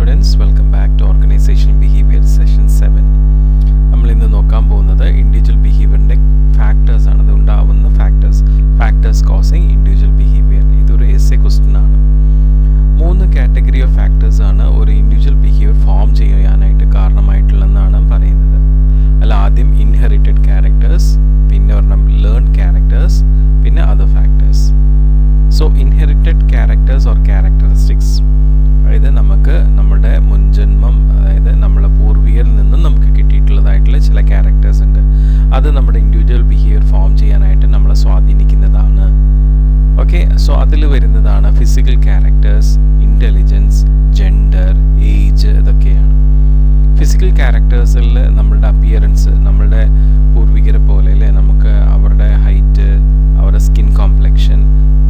Students, welcome back to organisational behaviour session 7. നമ്മൾ ഇന്ന് നോക്കാൻ പോകുന്നത് ഇൻഡിവിജ്വൽ ബിഹേവിയറിൻ്റെ ഫാക്ടേഴ്സാണ്. അത് ഉണ്ടാവുന്ന ഫാക്ടേഴ്സ് കോസിങ് ഇൻഡിവിജ്വൽ ബിഹേവിയർ. ഇതൊരു എസ്എ ക്വസ്റ്റ്യൻ ആണ്. 3 കാറ്റഗറി ഓഫ് ഫാക്ടേഴ്സ് ആണ് ഒരു ഇൻഡിവിജ്വൽ ബിഹേവിയർ ഫോം ചെയ്യാനായിട്ട് കാരണമായിട്ടുള്ളതെന്നാണ് പറയുന്നത്. അല്ല, ആദ്യം ഇൻഹെറിറ്റഡ് ക്യാരക്ടേഴ്സ്, പിന്നെ ഒരെണ്ണം ലേൺ ക്യാരക്ടേഴ്സ്, പിന്നെ other factors. So inherited characters or characteristics, അതായത് നമുക്ക് നമ്മുടെ മുൻജന്മം, അതായത് നമ്മളെ പൂർവികരിൽ നിന്നും നമുക്ക് കിട്ടിയിട്ടുള്ളതായിട്ടുള്ള ചില ക്യാരക്ടേഴ്സ് ഉണ്ട്. അത് നമ്മുടെ ഇൻഡിവിജ്വൽ ബിഹേവിയർ ഫോം ചെയ്യാനായിട്ട് നമ്മളെ സ്വാധീനിക്കുന്നതാണ്. ഓക്കെ, സോ അതിൽ വരുന്നതാണ് physical characters, intelligence, gender, age, ഇതൊക്കെയാണ്. ഫിസിക്കൽ ക്യാരക്ടേഴ്സിൽ നമ്മളുടെ അപ്പിയറൻസ്, നമ്മളുടെ പൂർവികരെ പോലെ അല്ലേ, നമുക്ക് അവരുടെ ഹൈറ്റ്, അവരുടെ സ്കിൻ കോംപ്ലക്ഷൻ,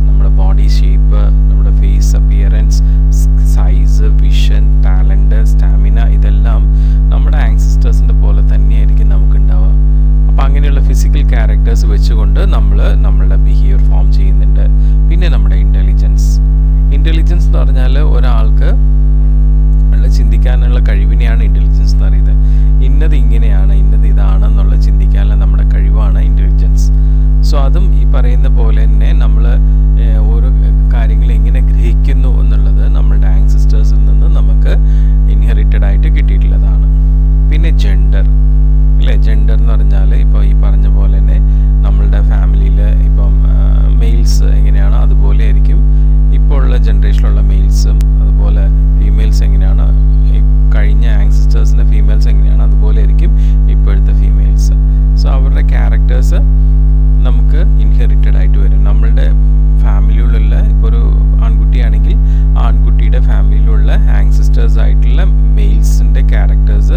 നമ്മുടെ ബോഡി ഷേപ്പ്, നമ്മുടെ face appearance, size, vision, talent, stamina, ഇതെല്ലാം നമ്മുടെ ആൻസിസ്റ്റേഴ്സിൻ്റെ പോലെ തന്നെയായിരിക്കും നമുക്കുണ്ടാവുക. അപ്പോൾ അങ്ങനെയുള്ള ഫിസിക്കൽ ക്യാരക്ടേഴ്സ് വെച്ചുകൊണ്ട് നമ്മൾ നമ്മളുടെ ബിഹേവിയർ ഫോം ചെയ്യുന്നുണ്ട്. പിന്നെ നമ്മുടെ ഇൻ്റലിജൻസ് എന്ന് പറഞ്ഞാൽ ഒരാൾക്ക് ചിന്തിക്കാനുള്ള കഴിവിനെയാണ് ഇൻ്റലിജൻസ് എന്ന് പറയുന്നത്. ഇന്നത് ഇങ്ങനെയാണ്, ഇന്നത് ഇതാണെന്നുള്ള ചിന്തിക്കാനുള്ള നമ്മുടെ കഴിവാണ് ഇൻ്റലിജൻസ്. സോ അതും ഈ പറയുന്ന പോലെ തന്നെ നമ്മൾ ഓരോ കാര്യങ്ങൾ എങ്ങനെ ഗ്രഹിക്കുന്നു എന്നുള്ളത് നമ്മളുടെ ആൻസിസ്റ്റേഴ്സിൽ നിന്ന് നമുക്ക് ഇൻഹെറിറ്റഡ് ആയിട്ട് കിട്ടിയിട്ടുള്ളതാണ്. പിന്നെ ജെൻഡർ അല്ലേ, ജെൻഡർ എന്ന് പറഞ്ഞാൽ ഇപ്പോൾ ഈ പറഞ്ഞ പോലെ തന്നെ നമ്മളുടെ ഫാമിലിയിൽ ഇപ്പം മെയിൽസ് എങ്ങനെയാണോ അതുപോലെ ആയിരിക്കും ഇപ്പോൾ ഉള്ള ജനറേഷനിലുള്ള മെയിൽസും, അതുപോലെ ഫീമെയിൽസ് എങ്ങനെയാണ് കഴിഞ്ഞ ആൻസിസ്റ്റേഴ്സിൻ്റെ ഫീമെയിൽസ് എങ്ങനെയാണ് അതുപോലെ ആയിരിക്കും ഇപ്പോഴത്തെ ഫീമെയിൽസ്. സോ അവരുടെ ക്യാരക്ടേഴ്സ് നമുക്ക് ഇൻഹെറിറ്റഡ് ആയിട്ട് വരും. നമ്മളുടെ ഫാമിലിയിലുള്ള ഇപ്പോൾ ഒരു ആൺകുട്ടിയാണെങ്കിൽ ആൺകുട്ടിയുടെ ഫാമിലിയിലുള്ള ആൻസിസ്റ്റേഴ്സ് ആയിട്ടുള്ള മെയിൽസിൻ്റെ ക്യാരക്ടേഴ്സ്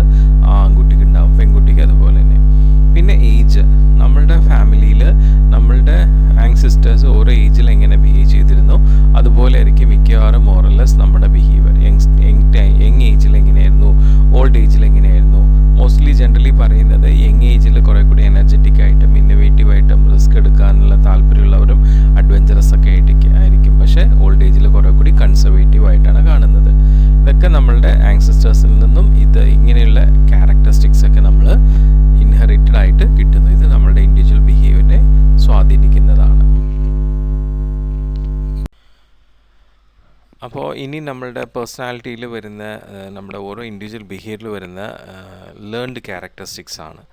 ആൺകുട്ടിക്ക് ഉണ്ടാവും, പെൺകുട്ടിക്ക് അതുപോലെ തന്നെ. പിന്നെ ഏജ്, നമ്മളുടെ ഫാമിലിയിൽ നമ്മളുടെ ആൻസിസ്റ്റേഴ്സ് ഓരോ ഏജിൽ എങ്ങനെ ബിഹേവ് ചെയ്തിരുന്നു അതുപോലെ ആയിരിക്കും മിക്കവാറും മോറലെസ് നമ്മുടെ ബിഹേവിയർ. യങ് ഏജിൽ എങ്ങനെയായിരുന്നു, ഓൾഡ് ഏജിൽ എങ്ങനെയായിരുന്നു. മോസ്റ്റ്ലി ജനറലി പറയുന്നത് യങ് ഏജിൽ കുറേ കൂടി എനർജറ്റിക് ആയിട്ടും ഇന്നോവേറ്റീവ് ആയിട്ടും റിസ്ക് എടുക്കാനുള്ള താല്പര്യമുള്ളവരും അഡ്വഞ്ചറസ് ഒക്കെ ആയിരിക്കും. പക്ഷേ ഓൾഡ് ഏജിൽ കുറേ കൂടി കൺസർവേറ്റീവ് ആയിട്ടാണ് കാണുന്നത്. ഇതൊക്കെ നമ്മളുടെ ആൻസിസ്റ്റേഴ്സിൽ നിന്നും ഇങ്ങനെയുള്ള ക്യാരക്ടറിസ്റ്റിക്സ് ഒക്കെ നമ്മൾ ഇൻഹെറിറ്റഡ് ആയിട്ട് കിട്ടുന്നു. ഇത് നമ്മളുടെ ഇൻഡിവിജ്വൽ ബിഹേവിയറിനെ സ്വാധീനിക്കുന്നതാണ്. അപ്പോൾ ഇനി നമ്മളുടെ പേഴ്സണാലിറ്റിയിൽ വരുന്ന നമ്മുടെ ഓരോ ഇൻഡിവിജ്വൽ ബിഹേവിയറിൽ വരുന്ന ലേൺഡ് ക്യാരക്ടറിസ്റ്റിക്സ് ആണ്.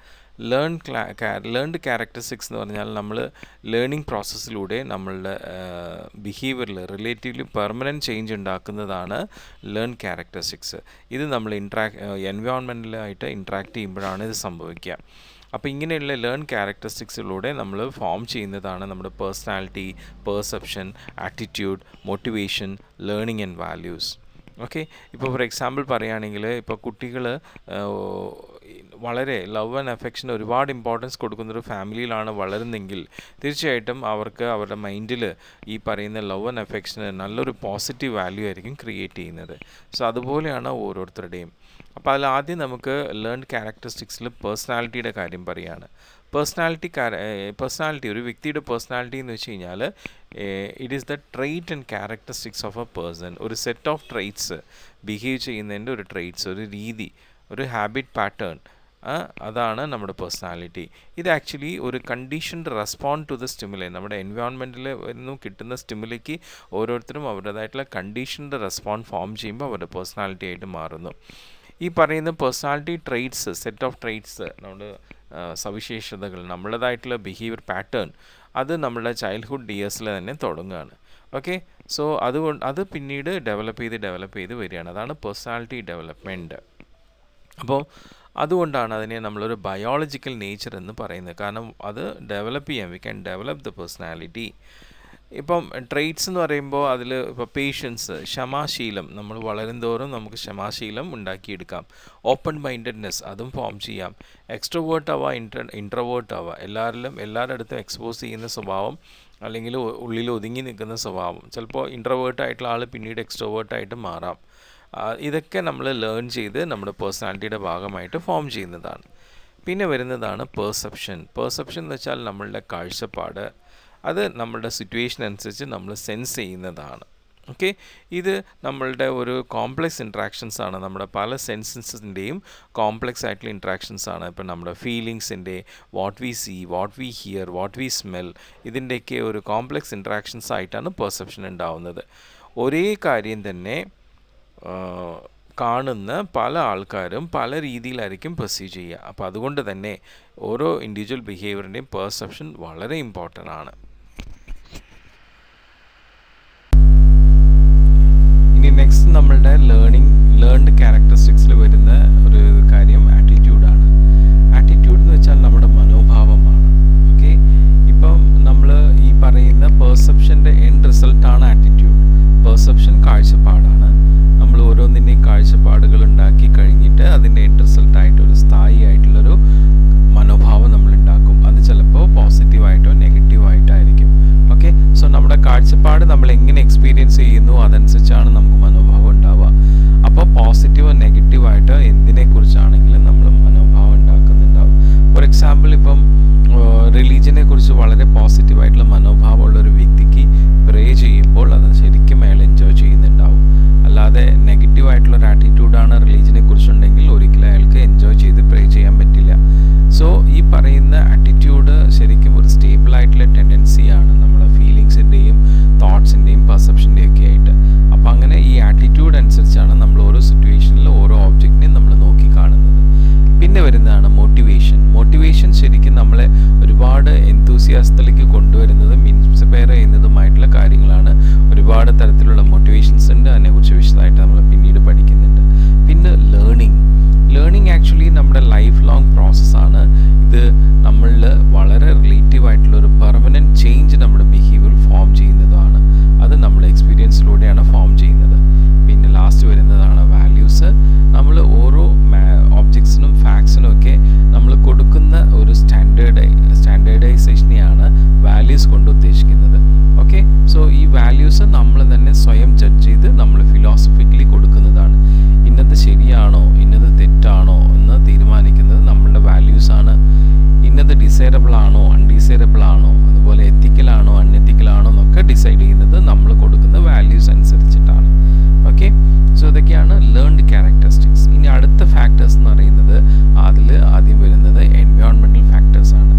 ലേൺഡ് ക്യാരക്ടറിസ്റ്റിക്സ് എന്ന് പറഞ്ഞാൽ നമ്മൾ ലേണിംഗ് പ്രോസസ്സിലൂടെ നമ്മളുടെ ബിഹേവിയറിൽ റിലേറ്റീവ്ലി പെർമനൻറ്റ് ചേഞ്ച് ഉണ്ടാക്കുന്നതാണ് ലേൺ ക്യാരക്ടറിസ്റ്റിക്സ്. ഇത് നമ്മൾ എൻവയോൺമെൻറ്റലായിട്ട് ഇൻട്രാക്ട് ചെയ്യുമ്പോഴാണ് ഇത് സംഭവിക്കുക. അപ്പോൾ ഇങ്ങനെയുള്ള ലേൺ ക്യാരക്ടറിസ്റ്റിക്സിലൂടെ നമ്മൾ ഫോം ചെയ്യുന്നതാണ് നമ്മുടെ personality, perception, attitude, motivation, learning and values. Okay, ഇപ്പോൾ ഫോർ എക്സാമ്പിൾ പറയുകയാണെങ്കിൽ ഇപ്പോൾ കുട്ടികൾ വളരെ ലവ് ആൻഡ് അഫെക്ഷൻ ഒരുപാട് ഇമ്പോർട്ടൻസ് കൊടുക്കുന്നൊരു ഫാമിലിയിലാണ് വളരുന്നെങ്കിൽ തീർച്ചയായിട്ടും അവർക്ക് അവരുടെ മൈൻഡിൽ ഈ പറയുന്ന ലവ് ആൻഡ് അഫെക്ഷന് നല്ലൊരു പോസിറ്റീവ് വാല്യൂ ആയിരിക്കും ക്രിയേറ്റ് ചെയ്യുന്നത്. സോ അതുപോലെയാണ് ഓരോരുത്തരുടെയും. അപ്പോൾ അതിൽ ആദ്യം നമുക്ക് ലേൺ ക്യാരക്ടറിസ്റ്റിക്സിൽ പേഴ്സണാലിറ്റിയുടെ കാര്യം പറയുകയാണ്. പേഴ്സണാലിറ്റി ഒരു വ്യക്തിയുടെ പേഴ്സണാലിറ്റി എന്ന് വെച്ച് കഴിഞ്ഞാൽ it is the trait and characteristics of A person. ഒരു സെറ്റ് ഓഫ് ട്രെയ്റ്റ്സ്, ബിഹേവ് ചെയ്യുന്നതിൻ്റെ ഒരു ട്രെയ്റ്റ്സ്, ഒരു രീതി, ഒരു ഹാബിറ്റ് പാറ്റേൺ, അതാണ് നമ്മുടെ പേഴ്സണാലിറ്റി. ഇത് ആക്ച്വലി ഒരു conditioned respond to the stimuli. നമ്മുടെ എൻവയോൺമെൻറ്റിൽ നിന്നും കിട്ടുന്ന സ്റ്റിമുലയ്ക്ക് ഓരോരുത്തരും അവരുടേതായിട്ടുള്ള കണ്ടീഷൻഡ് റെസ്പോണ്ട് ഫോം ചെയ്യുമ്പോൾ അവരുടെ പേഴ്സണാലിറ്റി ആയിട്ട് മാറുന്നു. ഈ പറയുന്ന personality traits, set of traits, നമ്മുടെ സവിശേഷതകൾ, നമ്മുടേതായിട്ടുള്ള ബിഹേവിയർ പാറ്റേൺ, അത് നമ്മുടെ ചൈൽഡ്ഹുഡ് ഇയേഴ്സിൽ തന്നെ തുടങ്ങുകയാണ്. ഓക്കെ, സോ അത് പിന്നീട് ഡെവലപ്പ് ചെയ്ത് വരികയാണ്. അതാണ് പേഴ്സണാലിറ്റി ഡെവലപ്മെൻറ്റ്. അപ്പോൾ അതുകൊണ്ടാണ് അതിനെ നമ്മളൊരു ബയോളജിക്കൽ നേച്ചർ എന്ന് പറയുന്നത്. കാരണം അത് ഡെവലപ്പ് ചെയ്യാൻ, we can develop the personality. ഇപ്പം ട്രെയ്റ്റ്സ് എന്ന് പറയുമ്പോൾ അതിൽ ഇപ്പോൾ പേഷ്യൻസ്, ക്ഷമാശീലം, നമ്മൾ വളരും തോറും നമുക്ക് ക്ഷമാശീലം ഉണ്ടാക്കിയെടുക്കാം. ഓപ്പൺ മൈൻഡഡ്നെസ്, അതും ഫോം ചെയ്യാം. എക്സ്ട്രോവേർട്ട് ആവുക, ഇൻട്രോവേർട്ട് ആവുക, എല്ലാവരുടെ അടുത്തും എക്സ്പോസ് ചെയ്യുന്ന സ്വഭാവം അല്ലെങ്കിൽ ഉള്ളിൽ ഒതുങ്ങി നിൽക്കുന്ന സ്വഭാവം. ചിലപ്പോൾ ഇൻട്രോവേർട്ട് ആയിട്ടുള്ള ആൾ പിന്നീട് എക്സ്ട്രോവേർട്ടായിട്ട് മാറാം. ഇതൊക്കെ നമ്മൾ ലേൺ ചെയ്ത് നമ്മുടെ പേഴ്സണാലിറ്റിയുടെ ഭാഗമായിട്ട് ഫോം ചെയ്യുന്നതാണ്. പിന്നെ വരുന്നതാണ് പെർസെപ്ഷൻ എന്ന് വെച്ചാൽ നമ്മളുടെ കാഴ്ചപ്പാട്. അത് നമ്മളുടെ സിറ്റുവേഷൻ അനുസരിച്ച് നമ്മൾ സെൻസ് ചെയ്യുന്നതാണ്. ഓക്കെ, ഇത് നമ്മളുടെ ഒരു കോംപ്ലക്സ് ഇൻട്രാക്ഷൻസ് ആണ്. നമ്മുടെ പല സെൻസസിൻ്റെയും കോംപ്ലക്സ് ആയിട്ടുള്ള ഇൻട്രാക്ഷൻസ് ആണ്. ഇപ്പം നമ്മുടെ ഫീലിങ്സിൻ്റെ, what we see, what we hear, what we smell, ഇതിൻ്റെയൊക്കെ ഒരു കോംപ്ലക്സ് ഇൻട്രാക്ഷൻസ് ആയിട്ടാണ് പെർസെപ്ഷൻ ഉണ്ടാവുന്നത്. ഒരേ കാര്യം തന്നെ കാണുന്ന പല ആൾക്കാരും പല രീതിയിലായിരിക്കും പെർസീവ് ചെയ്യുക. അപ്പോൾ അതുകൊണ്ട് തന്നെ ഓരോ ഇൻഡിവിജ്വൽ ബിഹേവിയറിൻ്റെയും പെർസെപ്ഷൻ വളരെ ഇമ്പോർട്ടൻ്റ് ആണ്. ഇനി നെക്സ്റ്റ് നമ്മളുടെ ലേൺഡ് ക്യാരക്ടറിസ്റ്റിക്സിൽ വരുന്ന ഒരു കാര്യം ആറ്റിറ്റ്യൂഡാണ്. ആറ്റിറ്റ്യൂഡ് എന്ന് വെച്ചാൽ നമ്മുടെ മനോഭാവമാണ്. ഓക്കെ, ഇപ്പം നമ്മൾ ഈ പറയുന്ന പെർസെപ്ഷൻ്റെ എൻഡ് റിസൾട്ടാണ് ആറ്റിറ്റ്യൂഡ്. പെർസെപ്ഷൻ കാഴ്ചപ്പാടാണ്. നമ്മൾ ഓരോന്നിൻ്റെയും കാഴ്ചപ്പാടുകൾ ഉണ്ടാക്കി കഴിഞ്ഞിട്ട് അതിൻ്റെ എൻഡ് റിസൾട്ടായിട്ട് ഒരു സ്ഥായി ആയിട്ടുള്ളൊരു മനോഭാവം നമ്മൾ ഉണ്ടാക്കും. അത് ചിലപ്പോൾ പോസിറ്റീവായിട്ടോ നെഗറ്റീവായിട്ടായിരിക്കും. ഓക്കെ, സോ നമ്മുടെ കാഴ്ചപ്പാട് നമ്മൾ എങ്ങനെ എക്സ്പീരിയൻസ് ചെയ്യുന്നു അതനുസരിച്ചാണ് നമുക്ക് മനോഭാവം ഉണ്ടാവുക. അപ്പോൾ പോസിറ്റീവോ നെഗറ്റീവായിട്ടോ എന്തിനെക്കുറിച്ചാണെങ്കിലും നമ്മൾ മനോഭാവം ഉണ്ടാക്കുന്നുണ്ടാവും. ഫോർ എക്സാമ്പിൾ, ഇപ്പം റിലീജിയനെ കുറിച്ച് വളരെ പോസിറ്റീവായിട്ടുള്ള മനോഭാവമുള്ളൊരു വ്യക്തിക്ക് പ്രേ ചെയ്യുമ്പോൾ അത് ശരിക്കും അയാൾ എൻജോയ് ചെയ്യുന്നുണ്ടാവും. അല്ലാതെ നെഗറ്റീവായിട്ടുള്ളൊരു ആറ്റിറ്റ്യൂഡാണ് റിലീജിയനെ കുറിച്ചുണ്ടെങ്കിൽ ഒരിക്കലും അയാൾക്ക് എൻജോയ് ചെയ്ത് പ്രേ ചെയ്യാൻ പറ്റില്ല. സോ ഈ പറയുന്ന ആറ്റിറ്റ്യൂഡ് ശരിക്കും ഒരു സ്റ്റേബിളായിട്ടുള്ള ടെൻഡൻസിയാണ് നമ്മുടെ ഫീലിങ്സിൻ്റെയും തോട്ട്സിൻ്റെയും പെർസെപ്ഷൻ്റെയും ഒക്കെ ആയിട്ട്. അപ്പോൾ അങ്ങനെ ഈ ആറ്റിറ്റ്യൂഡ് അനുസരിച്ചാണ് നമ്മൾ ഓരോ സിറ്റുവേഷനിലും ഓരോ ഓബ്ജക്റ്റിനെയും നമ്മൾ നോക്കി കാണുന്നത്. പിന്നെ വരുന്നതാണ് മോട്ടിവേഷൻ ശരിക്കും നമ്മളെ ഒരുപാട് എന്തൂസിയാസത്തിലേക്ക് കൊണ്ടുവരുന്നതും ഇൻസ്പയർ ചെയ്യുന്നതുമായിട്ടുള്ള കാര്യങ്ങളാണ്. ഒരുപാട് തരത്തിലുള്ള മോട്ടിവേഷൻസ് ഉണ്ട്, അതിനെക്കുറിച്ച് വിശദമായിട്ട് നമ്മൾ പിന്നീട് പഠിക്കുന്നുണ്ട്. പിന്നെ ലേണിംഗ് ആക്ച്വലി നമ്മുടെ ലൈഫ് ലോങ് പ്രോസസ്സാണ്. ഇത് നമ്മളിൽ വളരെ റിലേറ്റീവായിട്ടുള്ളൊരു പെർമനൻറ്റ് ചേഞ്ച് നമ്മുടെ ബിഹേവിയർ ഫോം ചെയ്യുന്നതാണ്. അത് നമ്മൾ എക്സ്പീരിയൻസിലൂടെയാണ് ഫോം ചെയ്യുന്നത്. പിന്നെ ലാസ്റ്റ് വരുന്നതാണ് വാല്യൂസ്. നമ്മൾ ഓരോ ഒബ്ജക്ട്സിനും ഫാക്ട്സിനും ഒക്കെ നമ്മൾ കൊടുക്കുന്ന ഒരു സ്റ്റാൻഡേർഡൈസേഷനെയാണ് വാല്യൂസ് കൊണ്ട് ഉദ്ദേശിക്കുന്നത്. ഓക്കെ, സോ ഈ വാല്യൂസ് നമ്മൾ തന്നെ സ്വയം ജഡ്ജ് ചെയ്ത് നമ്മൾ ഫിലോസഫിക്കലി കൊടുക്കുന്നതാണ്. ഇന്നത് ശരിയാണോ ഇന്നത് തെറ്റാണോ എന്ന് തീരുമാനിക്കുന്നത് നമ്മളുടെ വാല്യൂസാണ്. ഇന്നത് ഡിസൈറബിൾ ആണോ അൺഡിസൈറബിൾ ആണോ, അതുപോലെ എത്തിക്കലാണോ അൺഎത്തിക്കലാണോ എന്നൊക്കെ ഡിസൈഡ് ചെയ്യുന്നത് നമ്മൾ കൊടുക്കുന്ന വാല്യൂസ് അനുസരിച്ചിട്ടാണ്. ഓക്കെ, സോ ഇതൊക്കെയാണ് ലേൺഡ് ക്യാരക്ടറിസ്റ്റിക്സ്. ഇനി അടുത്ത ഫാക്ടേഴ്സ് എന്ന് പറയുന്നത് അതിൽ ആദ്യം വരുന്നത് എൻവയോൺമെൻറ്റൽ ഫാക്ടേഴ്സ് ആണ്.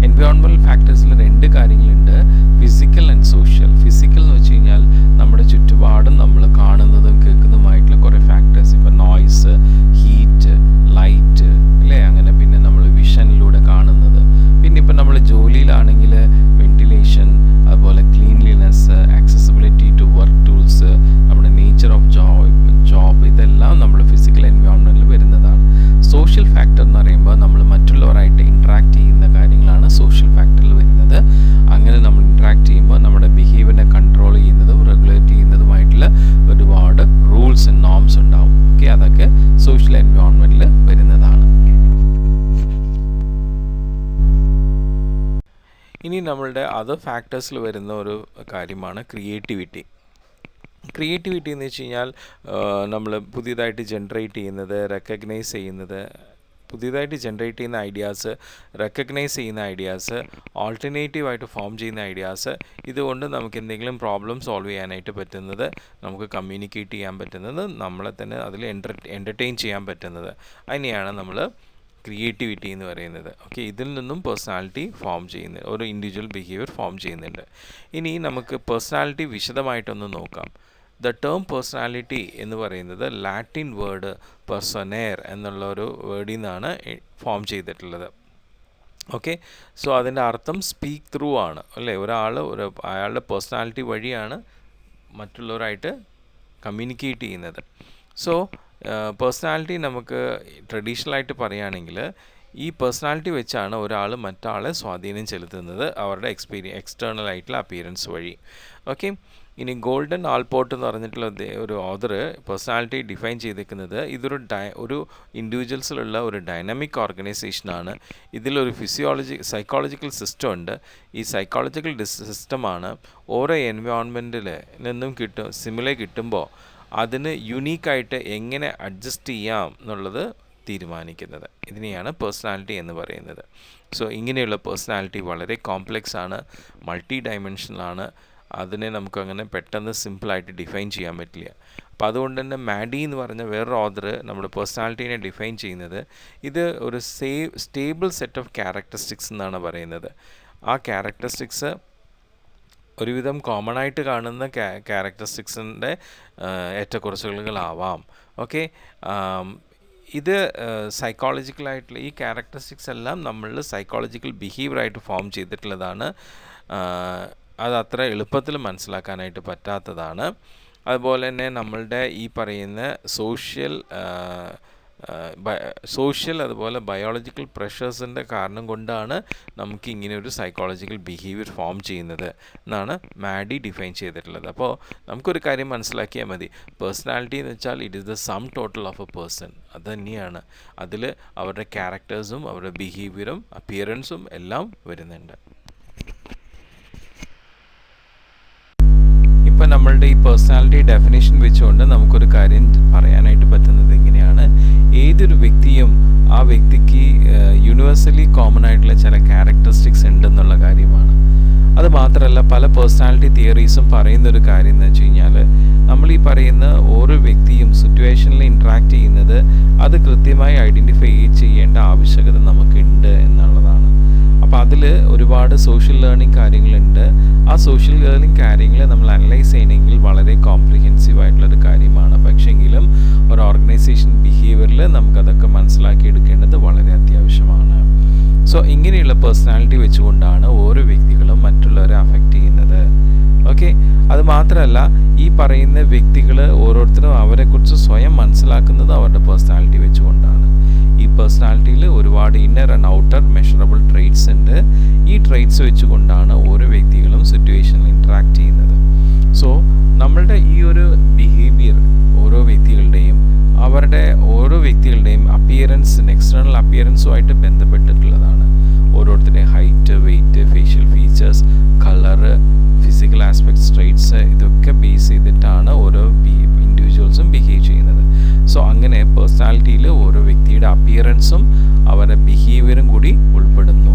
എൻവയോൺമെൻറ്റൽ ഫാക്ടേഴ്സിൽ രണ്ട് കാര്യങ്ങളുണ്ട്, ഫിസിക്കൽ ആൻഡ് സോഷ്യൽ. ഫിസിക്കൽ എന്ന് വെച്ച് കഴിഞ്ഞാൽ നമ്മുടെ ചുറ്റുപാടും നമ്മൾ കാണുന്നതും കേൾക്കുന്നതുമായിട്ടുള്ള കുറേ ഫാക്ടേഴ്സ്. ഇപ്പം നോയ്സ്, ഹീറ്റ്, ലൈറ്റ്, അല്ലേ, അങ്ങനെ. പിന്നെ നമ്മൾ വിഷനിലൂടെ കാണുന്നത്. പിന്നെ ഇപ്പം നമ്മൾ ജോലിയിലാണെങ്കിൽ വെന്റിലേഷൻ, അതുപോലെ cleanliness, accessibility to work tools, നമ്മുടെ നേച്ചർ ഓഫ് ജോബ്, ഇതെല്ലാം നമ്മൾ ഫിസിക്കൽ എൻവയോൺമെൻറ്റിൽ വരുന്നതാണ്. സോഷ്യൽ ഫാക്ടർ എന്ന് പറയുമ്പോൾ നമ്മൾ മറ്റുള്ളവരായിട്ട് ഇൻട്രാക്ട് ചെയ്യുന്ന കാര്യങ്ങളാണ് സോഷ്യൽ ഫാക്ടറിൽ വരുന്നത്. അങ്ങനെ നമ്മൾ ഇൻട്രാക്ട് ചെയ്യുമ്പോൾ നമ്മുടെ ബിഹേവിയറിനെ കൺട്രോൾ ചെയ്യുന്നതും റെഗുലേറ്റ് ചെയ്യുന്നതുമായിട്ടുള്ള ഒരുപാട് റൂൾസ് ആൻഡ് നോംസ് ഉണ്ടാവും. ഓക്കെ, അതൊക്കെ സോഷ്യൽ എൻവയോൺമെൻറ്റിൽ വരുന്നതാണ്. ഇനി നമ്മളുടെ അതർ ഫാക്ടേഴ്സിൽ വരുന്ന ഒരു കാര്യമാണ് ക്രിയേറ്റിവിറ്റി. ക്രിയേറ്റിവിറ്റി എന്ന് വെച്ച് കഴിഞ്ഞാൽ നമ്മൾ പുതിയതായിട്ട് ജനറേറ്റ് ചെയ്യുന്നത്, റെക്കഗ്നൈസ് ചെയ്യുന്നത്, പുതിയതായിട്ട് ജനറേറ്റ് ചെയ്യുന്ന ഐഡിയാസ്, റെക്കഗ്നൈസ് ചെയ്യുന്ന ഐഡിയാസ്, ആൾട്ടർനേറ്റീവായിട്ട് ഫോം ചെയ്യുന്ന ഐഡിയാസ്, ഇതുകൊണ്ട് നമുക്ക് എന്തെങ്കിലും പ്രോബ്ലം സോൾവ് ചെയ്യാനായിട്ട് പറ്റുന്നത്, നമുക്ക് കമ്മ്യൂണിക്കേറ്റ് ചെയ്യാൻ പറ്റുന്നത്, നമ്മളെ തന്നെ അതിൽ എൻ്റർടൈൻ ചെയ്യാൻ പറ്റുന്നത്, അതിനെയാണ് നമ്മൾ ക്രിയേറ്റിവിറ്റി എന്ന് പറയുന്നത്. ഓക്കെ, ഇതിൽ നിന്നും പേഴ്സണാലിറ്റി ഫോം ചെയ്യുന്നത്, ഒരു ഇൻഡിവിജ്വൽ ബിഹേവിയർ ഫോം ചെയ്യുന്നുണ്ട്. ഇനി നമുക്ക് പേഴ്സണാലിറ്റി വിശദമായിട്ടൊന്ന് നോക്കാം. ദ ടേം പേഴ്സണാലിറ്റി എന്ന് പറയുന്നത് ലാറ്റിൻ വേർഡ് പെർസൊനേർ എന്നുള്ള ഒരു വേർഡിൽ നിന്നാണ് ഫോം ചെയ്തിട്ടുള്ളത്. ഓക്കെ, സോ അതിൻ്റെ അർത്ഥം സ്പീക്ക് ത്രൂ ആണ്, അല്ലേ. അയാളുടെ പേഴ്സണാലിറ്റി വഴിയാണ് മറ്റുള്ളവരായിട്ട് കമ്മ്യൂണിക്കേറ്റ് ചെയ്യുന്നത്. സോ പേഴ്സണാലിറ്റി നമുക്ക് ട്രഡീഷണലായിട്ട് പറയുകയാണെങ്കിൽ ഈ പേഴ്സണാലിറ്റി വെച്ചാണ് ഒരാൾ മറ്റാളെ സ്വാധീനം ചെലുത്തുന്നത് അവരുടെ എക്സ്റ്റേണൽ ആയിട്ടുള്ള അപ്പിയറൻസ് വഴി. ഓക്കെ, ഇനി ഗോൾഡൻ ആൾപോർട്ട് എന്ന് പറഞ്ഞിട്ടുള്ള ഒരു ഓഥർ പേഴ്സണാലിറ്റി ഡിഫൈൻ ചെയ്തിരിക്കുന്നത് ഒരു ഇൻഡിവിജ്വൽസിലുള്ള ഒരു ഡൈനാമിക് ഓർഗനൈസേഷനാണ്. ഇതിലൊരു സൈക്കോളജിക്കൽ സിസ്റ്റം ഉണ്ട്. ഈ സൈക്കോളജിക്കൽ സിസ്റ്റമാണ് ഓരോ എൻവയോൺമെൻറ്റിൽ നിന്നും സിമിലർ കിട്ടുമ്പോൾ അതിന് യുണീക്കായിട്ട് എങ്ങനെ അഡ്ജസ്റ്റ് ചെയ്യാം എന്നുള്ളത് തീരുമാനിക്കുന്നത്. ഇതിനെയാണ് പേഴ്സണാലിറ്റി എന്ന് പറയുന്നത്. സോ ഇങ്ങനെയുള്ള പേഴ്സണാലിറ്റി വളരെ കോംപ്ലെക്സ് ആണ്, മൾട്ടി ഡൈമെൻഷനലാണ്. അതിനെ നമുക്കങ്ങനെ പെട്ടെന്ന് സിമ്പിളായിട്ട് ഡിഫൈൻ ചെയ്യാൻ പറ്റില്ല. അപ്പോൾ അതുകൊണ്ട് തന്നെ മാഡി എന്ന് പറഞ്ഞ വേറൊരു ഓഥർ നമ്മുടെ പേഴ്സണാലിറ്റീനെ ഡിഫൈൻ ചെയ്യുന്നത് ഇത് ഒരു സ്റ്റേബിൾ സെറ്റ് ഓഫ് ക്യാരക്ടറിസ്റ്റിക്സ് എന്നാണ് പറയുന്നത്. ആ ക്യാരക്ടറിസ്റ്റിക്സ് ഒരുവിധം കോമൺ ആയിട്ട് കാണുന്ന ക്യാരക്ടറിസ്റ്റിക്സിൻ്റെ ഏറ്റക്കുറച്ചുകളാവാം. ഓക്കെ, ഇത് സൈക്കോളജിക്കലായിട്ടുള്ള ഈ ക്യാരക്ടറിസ്റ്റിക്സ് എല്ലാം നമ്മളിൽ സൈക്കോളജിക്കൽ ബിഹേവിയറായിട്ട് ഫോം ചെയ്തിട്ടുള്ളതാണ്. അത് അത്ര എളുപ്പത്തിൽ മനസ്സിലാക്കാനായിട്ട് പറ്റാത്തതാണ്. അതുപോലെ തന്നെ നമ്മളുടെ ഈ പറയുന്ന സോഷ്യൽ അതുപോലെ ബയോളജിക്കൽ പ്രഷേഴ്സിൻ്റെ കാരണം കൊണ്ടാണ് നമുക്ക് ഇങ്ങനെ ഒരു സൈക്കോളജിക്കൽ ബിഹേവിയർ ഫോം ചെയ്യുന്നത് എന്നാണ് മാഡി ഡിഫൈൻ ചെയ്തിട്ടുള്ളത്. അപ്പോൾ നമുക്കൊരു കാര്യം മനസ്സിലാക്കിയാൽ മതി, പേഴ്സണാലിറ്റി എന്ന് വെച്ചാൽ it is the sum total of A person. അത് തന്നെയാണ്, അതിൽ അവരുടെ ക്യാരക്ടേഴ്സും അവരുടെ ബിഹേവിയറും അപ്പിയറൻസും എല്ലാം വരുന്നുണ്ട്. ഇപ്പം നമ്മളുടെ ഈ പേഴ്സണാലിറ്റി ഡെഫിനേഷൻ വെച്ചുകൊണ്ട് നമുക്കൊരു കാര്യം പറയാനായിട്ട് പറ്റുന്നത് എങ്ങനെയാണ്, ഏതൊരു വ്യക്തിയും ആ വ്യക്തിക്ക് യൂണിവേഴ്സലി കോമൺ ആയിട്ടുള്ള ചില ക്യാരക്ടറിസ്റ്റിക്സ് ഉണ്ടെന്നുള്ള കാര്യമാണ്. അത് മാത്രമല്ല പല പേഴ്സണാലിറ്റി തിയറീസും പറയുന്നൊരു കാര്യം എന്ന് വെച്ച് കഴിഞ്ഞാൽ നമ്മൾ ഈ പറയുന്ന ഓരോ വ്യക്തിയും സിറ്റുവേഷനിൽ ഇൻട്രാക്ട് ചെയ്യുന്നത് അത് കൃത്യമായി ഐഡൻറ്റിഫൈ ചെയ്യേണ്ട ആവശ്യകത നമുക്കുണ്ട് എന്നുള്ളതാണ്. അപ്പോൾ അതിൽ ഒരുപാട് സോഷ്യൽ ലേണിംഗ് കാര്യങ്ങളുണ്ട്. ആ സോഷ്യൽ ലേണിംഗ് കാര്യങ്ങൾ നമ്മൾ അനലൈസ് ചെയ്യണമെങ്കിൽ വളരെ കോംപ്രിഹെൻസീവ് ആയിട്ടുള്ളൊരു കാര്യമാണ്. പക്ഷേങ്കിലും ഒരു ഓർഗനൈസേഷൻ ബിഹേവിയറിൽ നമുക്കതൊക്കെ മനസ്സിലാക്കിയെടുക്കേണ്ടത് വളരെ അത്യാവശ്യമാണ്. സോ ഇങ്ങനെയുള്ള പേഴ്സണാലിറ്റി വെച്ചുകൊണ്ടാണ് ഓരോ വ്യക്തികളും മറ്റുള്ളവരെ അഫക്റ്റ് ചെയ്യുന്നത്. ഓക്കെ, അത് മാത്രമല്ല ഈ പറയുന്ന വ്യക്തികൾ ഓരോരുത്തരും അവരെക്കുറിച്ച് സ്വയം മനസ്സിലാക്കുന്നത് അവരുടെ പേഴ്സണാലിറ്റി വെച്ചുകൊണ്ടാണ്. ഈ പേഴ്സണാലിറ്റിയിൽ ഒരുപാട് inner and outer measurable traits ഉണ്ട്. ഈ ട്രെയ്റ്റ്സ് വെച്ചുകൊണ്ടാണ് ഓരോ വ്യക്തികളും സിറ്റുവേഷനിൽ ഇൻട്രാക്ട് ചെയ്യുന്നത്. സോ നമ്മളുടെ ഈ ഒരു ബിഹേവിയർ ഓരോ വ്യക്തികളുടെയും അവരുടെ ഓരോ വ്യക്തികളുടെയും അപ്പിയറൻസിന് എക്സ്റ്റേണൽ അപ്പിയറൻസുമായിട്ട് ബന്ധപ്പെട്ടിട്ടുള്ളതാണ്. ഓരോരുത്തരുടെയും height, weight, facial features, colour, physical aspects, traits ഇതൊക്കെ ബേസ് ചെയ്തിട്ടാണ് ഓരോ ഇൻഡിവിജ്വൽസും ബിഹേവ് ചെയ്യുന്നത്. സോ അങ്ങനെ പേഴ്സണാലിറ്റിയിൽ ഓരോ വ്യക്തിയുടെ അപ്പിയറൻസും അവരുടെ ബിഹേവിയറും കൂടി ഉൾപ്പെടുന്നു.